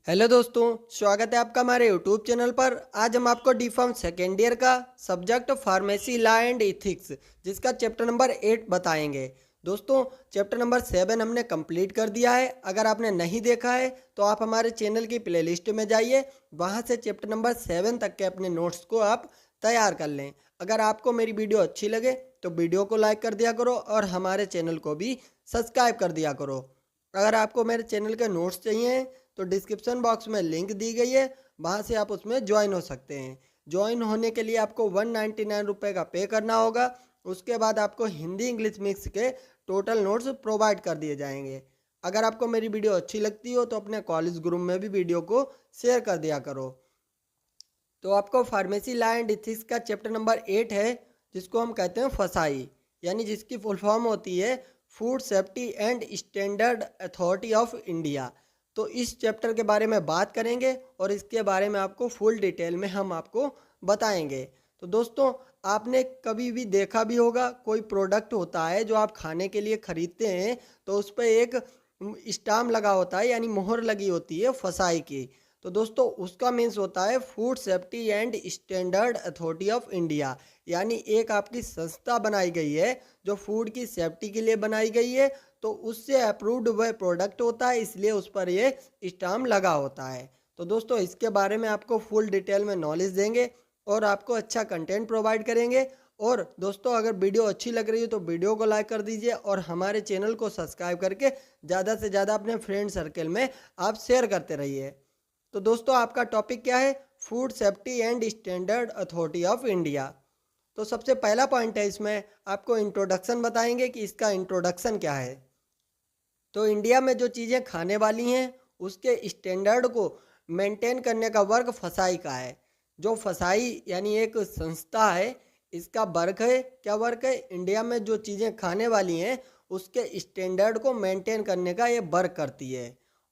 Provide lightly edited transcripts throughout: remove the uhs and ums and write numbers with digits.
Hello दोस्तों, स्वागत है आपका हमारे यूट्यूब चैनल पर। आज हम आपको डी फार्म सेकेंड ईयर का subject pharmacy law and ethics जिसका चैप्टर नंबर 8 बताएंगे। दोस्तों, चैप्टर नंबर 7 हमने कंप्लीट कर दिया है। अगर आपने नहीं देखा है तो आप हमारे चैनल की प्लेलिस्ट में जाइए, वहां से चैप्टर नंबर 7 तक के अपने नोट्स को आप तैयार कर लें। अगर आपको मेरी वीडियो अच्छी लगे तो वीडियो को लाइक कर दिया करो और हमारे चैनल को भी सब्सक्राइब कर दिया करो। अगर आपको मेरे चैनल के नोट्स चाहिए तो डिस्क्रिप्शन बॉक्स में लिंक दी गई है, वहाँ से आप उसमें ज्वाइन हो सकते हैं। ज्वाइन होने के लिए आपको 199 रुपये का पे करना होगा। उसके बाद आपको हिंदी इंग्लिश मिक्स के टोटल नोट्स प्रोवाइड कर दिए जाएंगे। अगर आपको मेरी वीडियो अच्छी लगती हो तो अपने कॉलेज ग्रुप में भी वीडियो को शेयर कर दिया करो। तो आपको फार्मेसी लॉ एंड इथिक्स का चैप्टर नंबर 8 है, जिसको हम कहते हैं फसाई, यानी जिसकी फुल फॉर्म होती है food safety and standard authority of India. तो इस चैप्टर के बारे में बात करेंगे और इसके बारे में आपको फुल डिटेल में हम आपको बताएंगे। तो दोस्तों, आपने कभी भी देखा भी होगा, कोई प्रोडक्ट होता है जो आप खाने के लिए खरीदते हैं तो उस पर एक स्टाम्प लगा होता है, यानी मोहर लगी होती है फसाई की। तो दोस्तों, उसका मीन्स होता है food safety and standard authority of India, यानी एक आपकी संस्था बनाई गई है जो फूड की सेफ्टी के लिए बनाई गई है। तो उससे अप्रूव्ड वह प्रोडक्ट होता है, इसलिए उस पर ये स्टाम्प लगा होता है। तो दोस्तों, इसके बारे में आपको फुल डिटेल में नॉलेज देंगे और आपको अच्छा कंटेंट प्रोवाइड करेंगे। और दोस्तों, अगर वीडियो अच्छी लग रही है तो वीडियो को लाइक कर दीजिए और हमारे चैनल को सब्सक्राइब करके ज़्यादा से ज़्यादा अपने फ्रेंड सर्कल में आप शेयर करते रहिए। तो दोस्तों, आपका टॉपिक क्या है? Food safety and standard authority of India. तो सबसे पहला पॉइंट है, इसमें आपको इंट्रोडक्शन बताएंगे कि इसका इंट्रोडक्शन क्या है। तो इंडिया में जो चीज़ें खाने वाली हैं उसके स्टैंडर्ड को मेंटेन करने का वर्क फसाई का है। जो फसाई यानी एक संस्था है, इसका वर्क है, क्या वर्क है? इंडिया में जो चीज़ें खाने वाली हैं उसके स्टैंडर्ड को मेंटेन करने का ये वर्क करती है।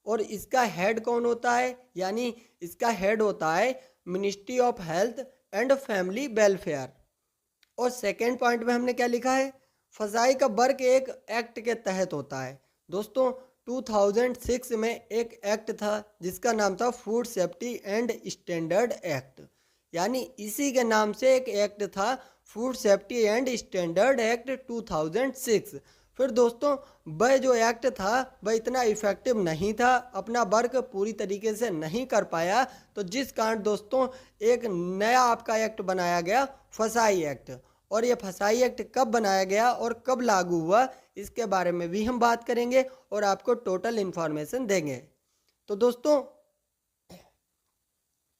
और इसका हेड कौन होता है? यानी इसका हेड होता है ministry of health and family welfare. और सेकेंड पॉइंट में हमने क्या लिखा है? फसाई का वर्क एक एक्ट के तहत होता है। दोस्तों, 2006 में एक एक्ट था जिसका नाम था food safety and standard act, यानी इसी के नाम से एक एक्ट था food safety and standard act 2006। फिर दोस्तों, वह जो एक्ट था वह इतना इफ़ेक्टिव नहीं था, अपना वर्क पूरी तरीके से नहीं कर पाया। तो जिस कारण दोस्तों एक नया आपका एक्ट बनाया गया, फसाई एक्ट। और ये फसाई एक्ट कब बनाया गया और कब लागू हुआ, इसके बारे में भी हम बात करेंगे और आपको टोटल इन्फॉर्मेशन देंगे। तो दोस्तों,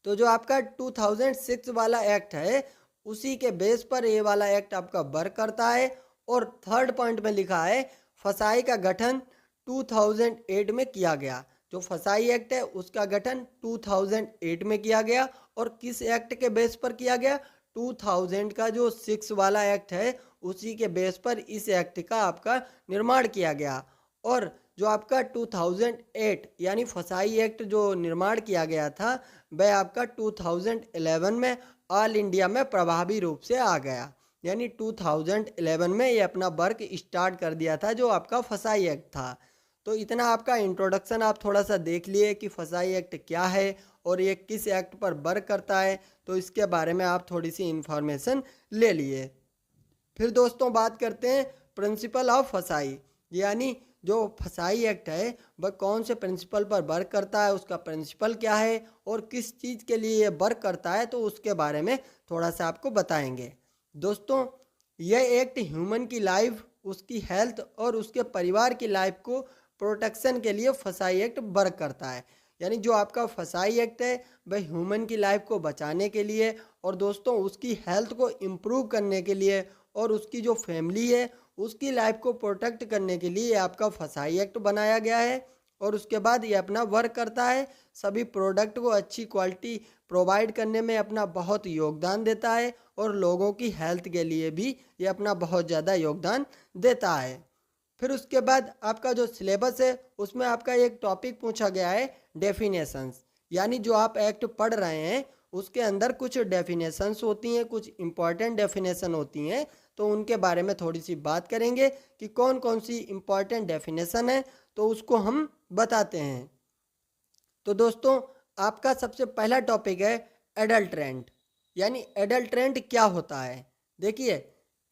तो जो आपका 2006 वाला एक्ट है उसी के बेस पर ये वाला एक्ट आपका वर्क करता है। और थर्ड पॉइंट में लिखा है फसाई का गठन 2008 में किया गया। जो फसाई एक्ट है उसका गठन 2008 में किया गया। और किस एक्ट के बेस पर किया गया? 2000 का जो 6 वाला एक्ट है उसी के बेस पर इस एक्ट का आपका निर्माण किया गया। और जो आपका 2008 यानी फसाई एक्ट जो निर्माण किया गया था वह आपका 2011 में ऑल इंडिया में प्रभावी रूप से आ गया। यानी 2011 में ये अपना वर्क स्टार्ट कर दिया था जो आपका फसाई एक्ट था। तो इतना आपका इंट्रोडक्शन आप थोड़ा सा देख लिए कि फसाई एक्ट क्या है और ये किस एक्ट पर वर्क करता है, तो इसके बारे में आप थोड़ी सी इंफॉर्मेशन ले लिए। फिर दोस्तों, बात करते हैं प्रिंसिपल ऑफ फसाई, यानी जो फसाई एक्ट है वह कौन से प्रिंसिपल पर वर्क करता है, उसका प्रिंसिपल क्या है और किस चीज़ के लिए ये वर्क करता है, तो उसके बारे में थोड़ा सा आपको बताएंगे। दोस्तों, यह एक्ट ह्यूमन की लाइफ, उसकी हेल्थ और उसके परिवार की लाइफ को प्रोटेक्शन के लिए फसाई एक्ट वर्क करता है। यानी जो आपका फसाई एक्ट है वह ह्यूमन की लाइफ को बचाने के लिए और दोस्तों उसकी हेल्थ को इम्प्रूव करने के लिए और उसकी जो फैमिली है उसकी लाइफ को प्रोटेक्ट करने के लिए आपका फसाई एक्ट बनाया गया है। और उसके बाद ये अपना वर्क करता है, सभी प्रोडक्ट को अच्छी क्वालिटी प्रोवाइड करने में अपना बहुत योगदान देता है और लोगों की हेल्थ के लिए भी ये अपना बहुत ज़्यादा योगदान देता है। फिर उसके बाद आपका जो सिलेबस है उसमें आपका एक टॉपिक पूछा गया है डेफिनेशंस, यानी जो आप एक्ट पढ़ रहे हैं उसके अंदर कुछ डेफिनेशंस होती हैं, कुछ इंपॉर्टेंट डेफिनेशन होती हैं। तो उनके बारे में थोड़ी सी बात करेंगे कि कौन कौन सी इंपॉर्टेंट डेफिनेशन है, तो उसको हम बताते हैं। तो दोस्तों आपका सबसे पहला टॉपिक है एडल्ट्रेंट। यानी एडल्ट्रेंट क्या होता है? देखिए,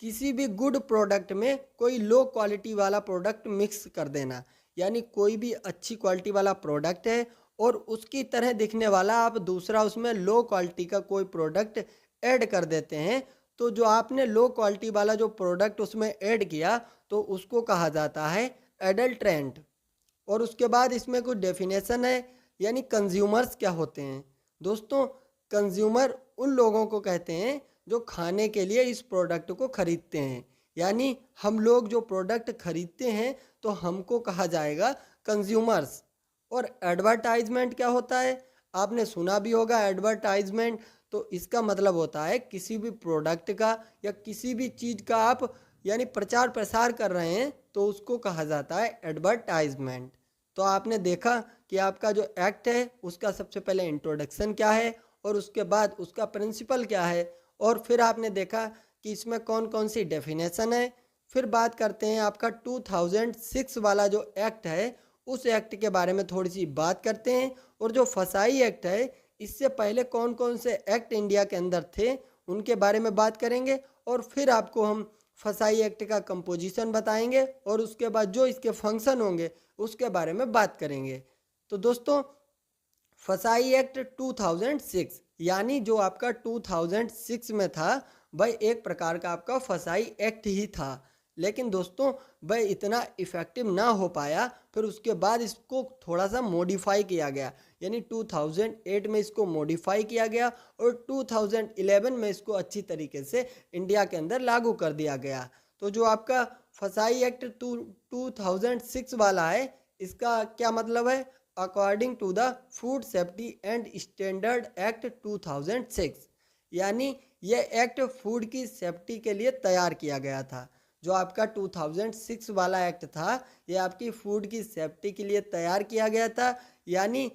किसी भी गुड प्रोडक्ट में कोई लो क्वालिटी वाला प्रोडक्ट मिक्स कर देना। यानी कोई भी अच्छी क्वालिटी वाला प्रोडक्ट है और उसकी तरह दिखने वाला आप दूसरा उसमें लो क्वालिटी का कोई प्रोडक्ट ऐड कर देते हैं। तो जो आपने लो क्वालिटी वाला जो प्रोडक्ट उसमें ऐड किया तो उसको कहा जाता है एडल्ट्रेंट। और उसके बाद इसमें कुछ डेफिनेशन है। यानी कंज्यूमर्स क्या होते हैं? दोस्तों, कंज्यूमर उन लोगों को कहते हैं जो खाने के लिए इस प्रोडक्ट को खरीदते हैं। यानी हम लोग जो प्रोडक्ट खरीदते हैं तो हमको कहा जाएगा कंज्यूमर्स। और एडवर्टाइजमेंट क्या होता है? आपने सुना भी होगा एडवर्टाइजमेंट। तो इसका मतलब होता है किसी भी प्रोडक्ट का या किसी भी चीज़ का आप यानी प्रचार प्रसार कर रहे हैं तो उसको कहा जाता है एडवर्टाइजमेंट। तो आपने देखा कि आपका जो एक्ट है उसका सबसे पहले इंट्रोडक्शन क्या है और उसके बाद उसका प्रिंसिपल क्या है, और फिर आपने देखा कि इसमें कौन कौन सी डेफिनेशन है। फिर बात करते हैं आपका 2006 वाला जो एक्ट है उस एक्ट के बारे में थोड़ी सी बात करते हैं। और जो फसाई एक्ट है इससे पहले कौन कौन से एक्ट इंडिया के अंदर थे उनके बारे में बात करेंगे। और फिर आपको हम फसाई एक्ट का कंपोजिशन बताएंगे और उसके बाद जो इसके फंक्शन होंगे उसके बारे में बात करेंगे। तो दोस्तों, फसाई एक्ट 2006 यानी जो आपका 2006 में था वह एक प्रकार का आपका फसाई एक्ट ही था। लेकिन दोस्तों वह इतना इफ़ेक्टिव ना हो पाया, फिर उसके बाद इसको थोड़ा सा मॉडिफाई किया गया। यानी 2008 में इसको मॉडिफाई किया गया और 2011 में इसको अच्छी तरीके से इंडिया के अंदर लागू कर दिया गया। तो जो आपका फसाई एक्ट 2006 वाला है इसका क्या मतलब है? According to the food safety and standard act 2006। यानी यह एक्ट फूड की सेफ्टी के लिए तैयार किया गया था। जो आपका 2006 वाला एक्ट था ये आपकी फूड की सेफ्टी के लिए तैयार किया गया था। यानी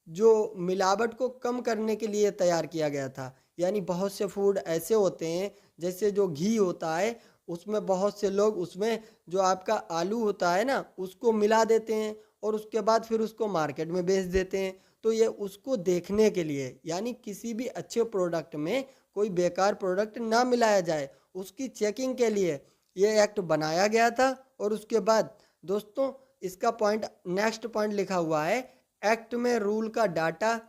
जो मिलावट को कम करने के लिए तैयार किया गया था। यानी बहुत से फूड ऐसे होते हैं जैसे जो घी होता है उसमें बहुत से लोग उसमें जो आपका आलू होता है ना उसको मिला देते हैं और उसके बाद फिर उसको मार्केट में बेच देते हैं। तो ये उसको देखने के लिए यानी किसी भी अच्छे प्रोडक्ट में कोई बेकार प्रोडक्ट ना मिलाया जाए उसकी चेकिंग के लिए ये एक्ट बनाया गया था। और उसके बाद दोस्तों इसका पॉइंट नेक्स्ट पॉइंट लिखा हुआ है एक्ट में रूल का डाटा।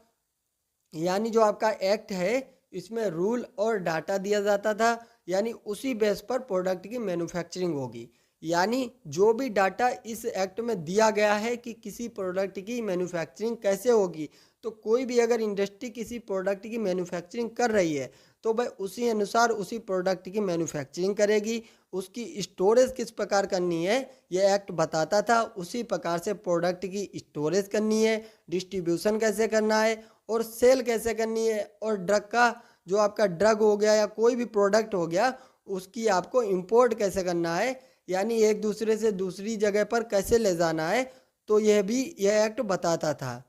यानी जो आपका एक्ट है इसमें रूल और डाटा दिया जाता था। यानी उसी बेस पर प्रोडक्ट की मैन्युफैक्चरिंग होगी। यानी जो भी डाटा इस एक्ट में दिया गया है कि किसी प्रोडक्ट की मैन्युफैक्चरिंग कैसे होगी, तो कोई भी अगर इंडस्ट्री किसी प्रोडक्ट की मैन्युफैक्चरिंग कर रही है तो भाई उसी अनुसार उसी प्रोडक्ट की मैन्युफैक्चरिंग करेगी। उसकी स्टोरेज किस प्रकार करनी है ये एक्ट बताता था। उसी प्रकार से प्रोडक्ट की स्टोरेज करनी है, डिस्ट्रीब्यूशन कैसे करना है और सेल कैसे करनी है। और ड्रग का जो आपका ड्रग हो गया या कोई भी प्रोडक्ट हो गया उसकी आपको इंपोर्ट कैसे करना है, यानी एक दूसरे से दूसरी जगह पर कैसे ले जाना है। तो यह भी यह एक्ट बताता था।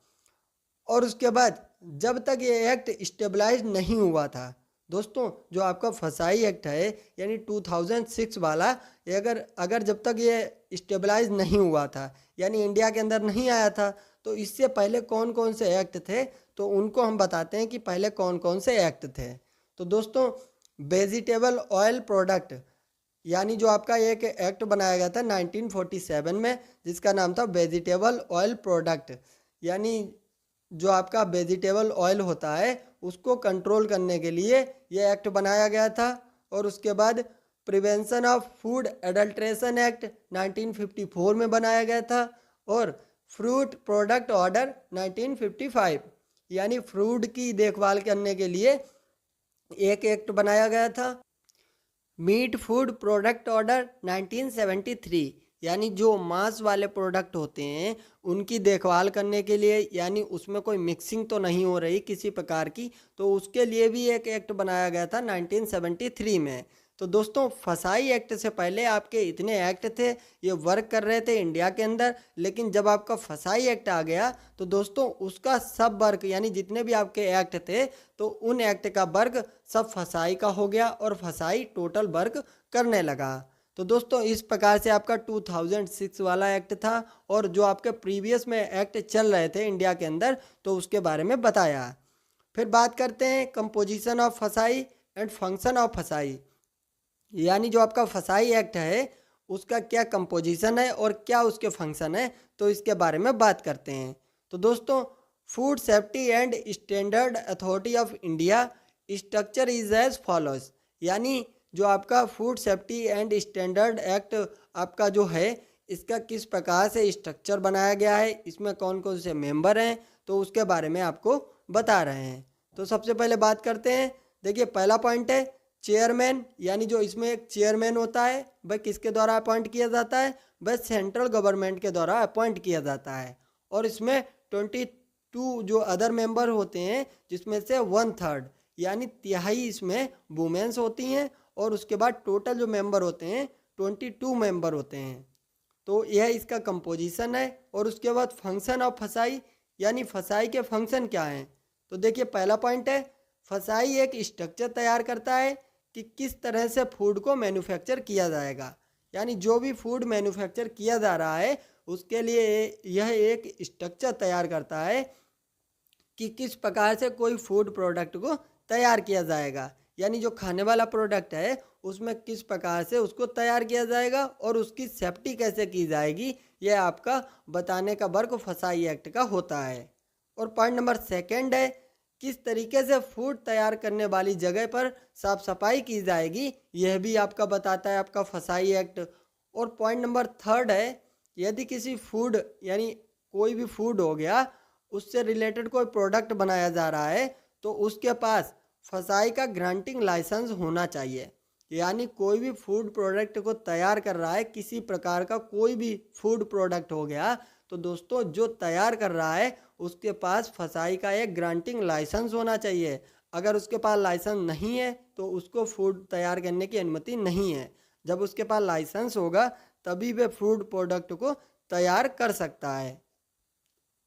और उसके बाद जब तक ये एक्ट स्टेबलाइज नहीं हुआ था दोस्तों, जो आपका फसाई एक्ट है यानी 2006 वाला, ये अगर जब तक ये स्टेबलाइज नहीं हुआ था यानी इंडिया के अंदर नहीं आया था तो इससे पहले कौन कौन से एक्ट थे तो उनको हम बताते हैं कि पहले कौन कौन से एक्ट थे। तो दोस्तों, वेजिटेबल ऑयल प्रोडक्ट यानी जो आपका एक एक्ट बनाया गया था 1947 में जिसका नाम था वेजिटेबल ऑयल प्रोडक्ट। यानी जो आपका वेजिटेबल ऑयल होता है उसको कंट्रोल करने के लिए ये एक्ट बनाया गया था। और उसके बाद prevention of food adulteration act 1954 में बनाया गया था। और फ्रूट प्रोडक्ट ऑर्डर 1955 यानी फ्रूट की देखभाल करने के लिए एक एक्ट बनाया गया था। मीट फूड प्रोडक्ट ऑर्डर 1973 यानी जो मांस वाले प्रोडक्ट होते हैं उनकी देखभाल करने के लिए, यानी उसमें कोई मिक्सिंग तो नहीं हो रही किसी प्रकार की, तो उसके लिए भी एक एक्ट बनाया गया था 1973 में। तो दोस्तों, फसाई एक्ट से पहले आपके इतने एक्ट थे ये वर्क कर रहे थे इंडिया के अंदर। लेकिन जब आपका फसाई एक्ट आ गया तो दोस्तों उसका सब वर्क यानी जितने भी आपके एक्ट थे तो उन एक्ट का वर्क सब फसाई का हो गया और फसाई टोटल वर्क करने लगा। तो दोस्तों इस प्रकार से आपका 2006 वाला एक्ट था और जो आपके प्रीवियस में एक्ट चल रहे थे इंडिया के अंदर तो उसके बारे में बताया। फिर बात करते हैं कंपोजिशन ऑफ फसाई एंड फंक्शन ऑफ फसाई, यानी जो आपका फसाई एक्ट है उसका क्या कंपोजिशन है और क्या उसके फंक्शन है, तो इसके बारे में बात करते हैं। तो दोस्तों food safety and standard authority of India structure is as follows, यानी जो आपका food safety and standard act आपका जो है इसका किस प्रकार से स्ट्रक्चर बनाया गया है, इसमें कौन कौन से मेंबर हैं, तो उसके बारे में आपको बता रहे हैं। तो सबसे पहले बात करते हैं। देखिए पहला पॉइंट है चेयरमैन, यानी जो इसमें एक चेयरमैन होता है वह किसके द्वारा अपॉइंट किया जाता है, वह सेंट्रल गवर्नमेंट के द्वारा अपॉइंट किया जाता है। और इसमें 22 जो अदर मेंबर होते हैं जिसमें से 1/3 यानी तिहाई इसमें वुमेन्स होती हैं और उसके बाद टोटल जो मेंबर होते हैं 22 मेंबर होते हैं। तो यह इसका कंपोजिशन है। और उसके बाद फंक्शन ऑफ फसाई, यानी फसाई के फंक्शन क्या हैं। तो देखिए पहला पॉइंट है फसाई एक स्ट्रक्चर तैयार करता है कि किस तरह से फूड को मैन्युफैक्चर किया जाएगा, यानी जो भी फूड मैन्युफैक्चर किया जा रहा है उसके लिए यह एक स्ट्रक्चर तैयार करता है कि किस प्रकार से कोई फूड प्रोडक्ट को तैयार किया जाएगा, यानी जो खाने वाला प्रोडक्ट है उसमें किस प्रकार से उसको तैयार किया जाएगा और उसकी सेफ्टी कैसे की जाएगी, यह आपका बताने का वर्क फसाई एक्ट का होता है। और पॉइंट नंबर सेकंड है किस तरीके से फूड तैयार करने वाली जगह पर साफ सफाई की जाएगी, यह भी आपका बताता है आपका फसाई एक्ट। और पॉइंट नंबर थर्ड है यदि किसी फूड यानी कोई भी फूड हो गया उससे रिलेटेड कोई प्रोडक्ट बनाया जा रहा है तो उसके पास फसाई का ग्रांटिंग लाइसेंस होना चाहिए, यानी कोई भी फूड प्रोडक्ट को तैयार कर रहा है, किसी प्रकार का कोई भी फूड प्रोडक्ट हो गया तो दोस्तों जो तैयार कर रहा है उसके पास फसाई का एक ग्रांटिंग लाइसेंस होना चाहिए। अगर उसके पास लाइसेंस नहीं है तो उसको फूड तैयार करने की अनुमति नहीं है। जब उसके पास लाइसेंस होगा तभी वह फूड प्रोडक्ट को तैयार कर सकता है।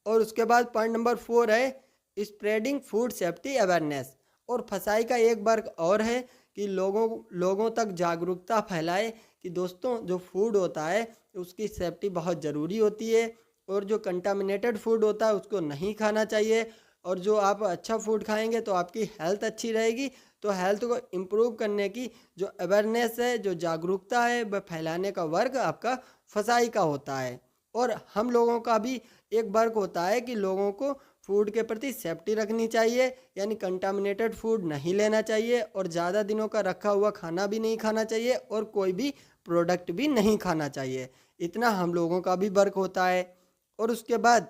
और उसके बाद पॉइंट नंबर 4 है स्प्रेडिंग फूड सेफ्टी अवेयरनेस। और फसाई का एक वर्ग और है कि लोगों तक जागरूकता फैलाए कि दोस्तों जो फूड होता है उसकी सेफ्टी बहुत ज़रूरी होती है और जो कंटामिनेटेड फूड होता है उसको नहीं खाना चाहिए। और जो आप अच्छा फूड खाएंगे तो आपकी हेल्थ अच्छी रहेगी। तो हेल्थ को इम्प्रूव करने की जो अवेयरनेस है, जो जागरूकता है, वह फैलाने का वर्क आपका फसाई का होता है। और हम लोगों का भी एक वर्क होता है कि लोगों को फूड के प्रति सेफ्टी रखनी चाहिए, यानी कंटामिनेटेड फूड नहीं लेना चाहिए और ज़्यादा दिनों का रखा हुआ खाना भी नहीं खाना चाहिए और कोई भी प्रोडक्ट भी नहीं खाना चाहिए। इतना हम लोगों का भी वर्क होता है। और उसके बाद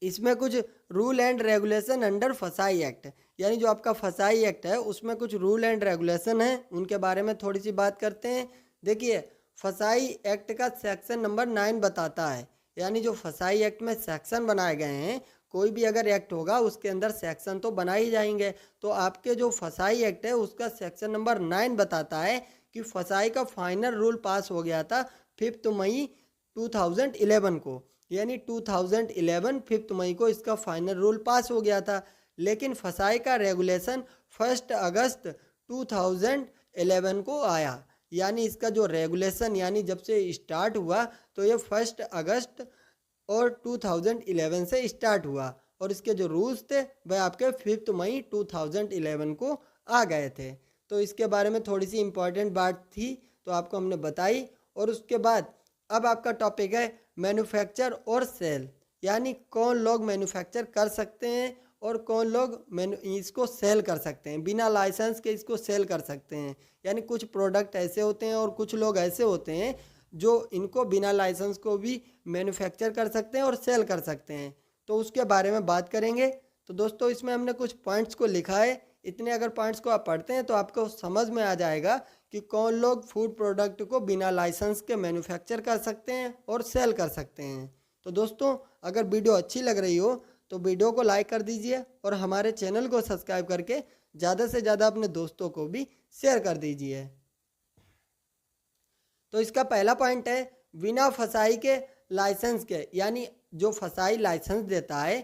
इसमें कुछ रूल एंड रेगुलेशन अंडर फसाई एक्ट, यानी जो आपका फसाई एक्ट है उसमें कुछ रूल एंड रेगुलेशन है, उनके बारे में थोड़ी सी बात करते हैं। देखिए फसाई एक्ट का सेक्शन नंबर 9 बताता है, यानी जो फसाई एक्ट में सेक्शन बनाए गए हैं, कोई भी अगर एक्ट होगा उसके अंदर सेक्शन तो बना ही जाएंगे। तो आपके जो फसाई एक्ट है उसका सेक्शन नंबर 9 बताता है कि फसाई का फाइनल रूल पास हो गया था 5 मई 2011 को, यानी 2011 5 मई को इसका फाइनल रूल पास हो गया था। लेकिन फसाई का रेगुलेशन 1 अगस्त 2011 को आया, यानी इसका जो रेगुलेशन यानी जब से स्टार्ट हुआ तो ये 1 अगस्त और 2011 से स्टार्ट हुआ और इसके जो रूल्स थे वह आपके 5 मई 2011 को आ गए थे। तो इसके बारे में थोड़ी सी इम्पोर्टेंट बात थी तो आपको हमने बताई। और उसके बाद अब आपका टॉपिक है मैन्युफैक्चर और सेल, यानी कौन लोग मैन्युफैक्चर कर सकते हैं और कौन लोग इसको सेल कर सकते हैं, बिना लाइसेंस के इसको सेल कर सकते हैं। यानी कुछ प्रोडक्ट ऐसे होते हैं और कुछ लोग ऐसे होते हैं जो इनको बिना लाइसेंस को भी मैन्युफैक्चर कर सकते हैं और सेल कर सकते हैं। तो उसके बारे में बात करेंगे। तो दोस्तों इसमें हमने कुछ पॉइंट्स को लिखा है, इतने अगर पॉइंट्स को आप पढ़ते हैं तो आपको समझ में आ जाएगा कि कौन लोग फूड प्रोडक्ट को बिना लाइसेंस के मैन्युफैक्चर कर सकते हैं और सेल कर सकते हैं। तो दोस्तों अगर वीडियो अच्छी लग रही हो तो वीडियो को लाइक कर दीजिए और हमारे चैनल को सब्सक्राइब करके ज़्यादा से ज़्यादा अपने दोस्तों को भी शेयर कर दीजिए। तो इसका पहला पॉइंट है बिना फसाई के लाइसेंस के, यानी जो फसाई लाइसेंस देता है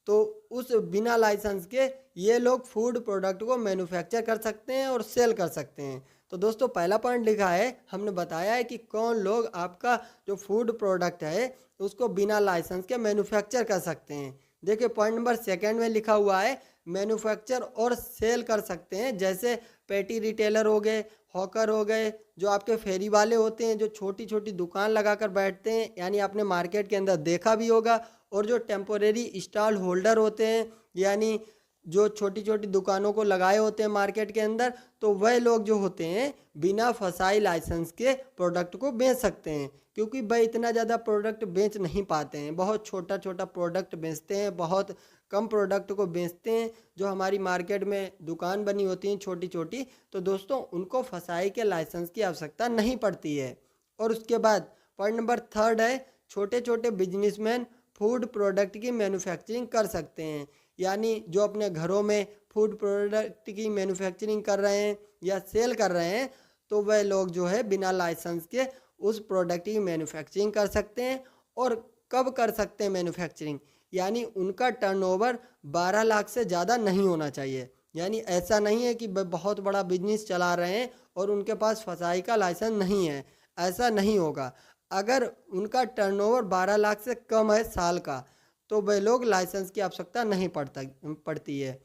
तो उस बिना लाइसेंस के ये लोग फूड प्रोडक्ट को मैन्युफैक्चर कर सकते हैं और सेल कर सकते हैं। तो दोस्तों पहला पॉइंट लिखा है, हमने बताया है कि कौन लोग आपका जो फूड प्रोडक्ट है उसको बिना लाइसेंस के मैन्युफैक्चर कर सकते हैं। देखिए पॉइंट नंबर सेकंड में लिखा हुआ है मैन्युफैक्चर और सेल कर सकते हैं, जैसे पेटी रिटेलर हो गए, हॉकर हो गए, जो आपके फेरी वाले होते हैं जो छोटी छोटी दुकान लगाकर बैठते हैं, यानी आपने मार्केट के अंदर देखा भी होगा। और जो टेम्पोरेरी स्टॉल होल्डर होते हैं, यानी जो छोटी छोटी दुकानों को लगाए होते हैं मार्केट के अंदर, तो वह लोग जो होते हैं बिना फसाई लाइसेंस के प्रोडक्ट को बेच सकते हैं, क्योंकि वह इतना ज़्यादा प्रोडक्ट बेच नहीं पाते हैं, बहुत छोटा छोटा प्रोडक्ट बेचते हैं, बहुत कम प्रोडक्ट को बेचते हैं जो हमारी मार्केट में दुकान बनी होती हैं छोटी छोटी। तो दोस्तों उनको फसाई के लाइसेंस की आवश्यकता नहीं पड़ती है। और उसके बाद पॉइंट नंबर थर्ड है छोटे छोटे बिजनेसमैन फूड प्रोडक्ट की मैन्युफैक्चरिंग कर सकते हैं, यानी जो अपने घरों में फूड प्रोडक्ट की मैन्युफैक्चरिंग कर रहे हैं या सेल कर रहे हैं, तो वह लोग जो है बिना लाइसेंस के उस प्रोडक्ट की मैन्युफैक्चरिंग कर सकते हैं। और कब कर सकते हैं मैन्युफैक्चरिंग, यानी उनका टर्नओवर 12 लाख से ज़्यादा नहीं होना चाहिए। यानी ऐसा नहीं है कि बहुत बड़ा बिजनेस चला रहे हैं और उनके पास फसाई का लाइसेंस नहीं है, ऐसा नहीं होगा। अगर उनका टर्नओवर 12 लाख से कम है साल का, तो वे लोग लाइसेंस की आवश्यकता नहीं पड़ती है।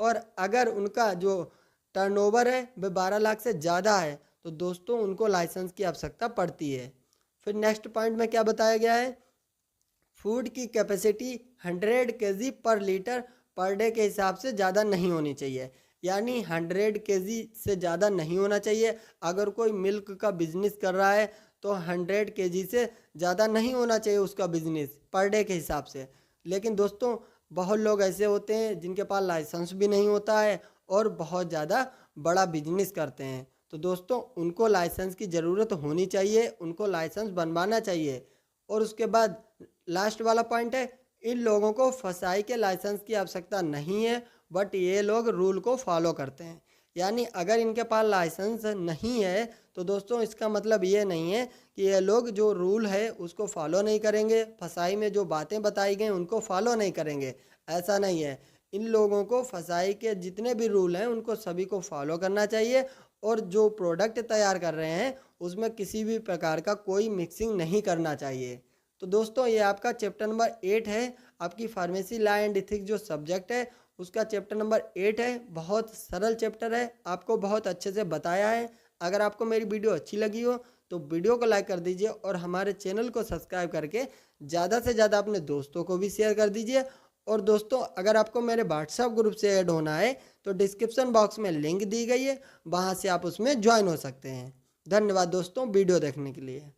और अगर उनका जो टर्नओवर है वह 12 लाख से ज़्यादा है, तो दोस्तों उनको लाइसेंस की आवश्यकता पड़ती है। फिर नेक्स्ट पॉइंट में क्या बताया गया है, फूड की कैपेसिटी 100 केजी पर लीटर पर डे के हिसाब से ज़्यादा नहीं होनी चाहिए, यानी 100 केजी से ज़्यादा नहीं होना चाहिए। अगर कोई मिल्क का बिजनेस कर रहा है तो 100 केजी से ज़्यादा नहीं होना चाहिए उसका बिजनेस पर डे के हिसाब से। लेकिन दोस्तों बहुत लोग ऐसे होते हैं जिनके पास लाइसेंस भी नहीं होता है और बहुत ज़्यादा बड़ा बिजनेस करते हैं, तो दोस्तों उनको लाइसेंस की ज़रूरत होनी चाहिए, उनको लाइसेंस बनवाना चाहिए। और उसके बाद लास्ट वाला पॉइंट है, इन लोगों को फसाई के लाइसेंस की आवश्यकता नहीं है, बट ये लोग रूल को फॉलो करते हैं। यानी अगर इनके पास लाइसेंस नहीं है तो दोस्तों इसका मतलब ये नहीं है कि ये लोग जो रूल है उसको फॉलो नहीं करेंगे, फसाई में जो बातें बताई गई उनको फॉलो नहीं करेंगे, ऐसा नहीं है। इन लोगों को फसाई के जितने भी रूल हैं उनको सभी को फॉलो करना चाहिए, और जो प्रोडक्ट तैयार कर रहे हैं उसमें किसी भी प्रकार का कोई मिक्सिंग नहीं करना चाहिए। तो दोस्तों ये आपका चैप्टर नंबर 8 है, आपकी फार्मेसी लॉ एंड एथिक्स जो सब्जेक्ट है उसका चैप्टर नंबर 8 है। बहुत सरल चैप्टर है, आपको बहुत अच्छे से बताया है। अगर आपको मेरी वीडियो अच्छी लगी हो तो वीडियो को लाइक कर दीजिए और हमारे चैनल को सब्सक्राइब करके ज़्यादा से ज़्यादा अपने दोस्तों को भी शेयर कर दीजिए। और दोस्तों अगर आपको मेरे व्हाट्सएप ग्रुप से ऐड होना है तो डिस्क्रिप्शन बॉक्स में लिंक दी गई है, वहाँ से आप उसमें ज्वाइन हो सकते हैं। धन्यवाद दोस्तों वीडियो देखने के लिए।